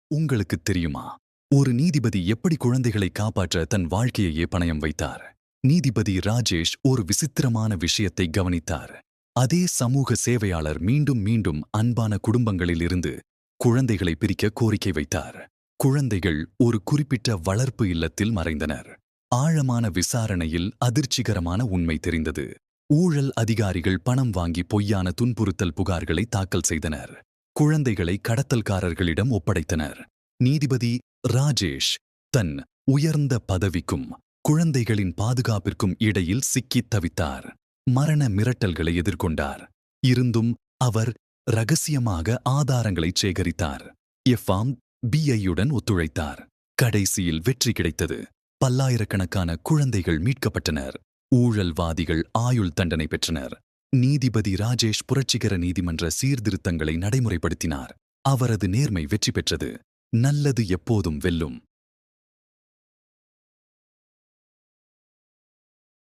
உங்களுக்கு தெரியுமா, ஒரு நீதிபதி எப்படி குழந்தைகளை காப்பாற்ற தன் வாழ்க்கையையே பணயம் வைத்தார்? நீதிபதி ராஜேஷ் ஒரு விசித்திரமான விஷயத்தை கவனித்தார். அதே சமூக சேவையாளர் மீண்டும் மீண்டும் அன்பான குடும்பங்களில் இருந்து குழந்தைகளை பிரிக்க கோரிக்கை வைத்தார். குழந்தைகள் ஒரு குறிப்பிட்ட வளர்ப்பு இல்லத்தில் மறைந்தனர். ஆழமான விசாரணையில் அதிர்ச்சிகரமான உண்மை தெரிந்தது. ஊழல் அதிகாரிகள் பணம் வாங்கி பொய்யான துன்புறுத்தல் புகார்களை தாக்கல் செய்தனர். குழந்தைகளை கடத்தல்காரர்களிடம் ஒப்படைத்தனர். நீதிபதி ராஜேஷ் தன் உயர்ந்த பதவிக்கும் குழந்தைகளின் பாதுகாப்பிற்கும் இடையில் சிக்கித் தவித்தார். மரண மிரட்டல்களை எதிர்கொண்டார். இருந்தும் அவர் ரகசியமாக ஆதாரங்களைச் சேகரித்தார். FBI-யுடன் ஒத்துழைத்தார். கடைசியில் வெற்றி கிடைத்தது. பல்லாயிரக்கணக்கான குழந்தைகள் மீட்கப்பட்டனர். ஊழல்வாதிகள் ஆயுள் தண்டனை பெற்றனர். நீதிபதி ராஜேஷ் புரட்சிகர நீதிமன்ற சீர்திருத்தங்களை நடைமுறைப்படுத்தினார். அவரது நேர்மை வெற்றி பெற்றது. நல்லது எப்போதும் வெல்லும்.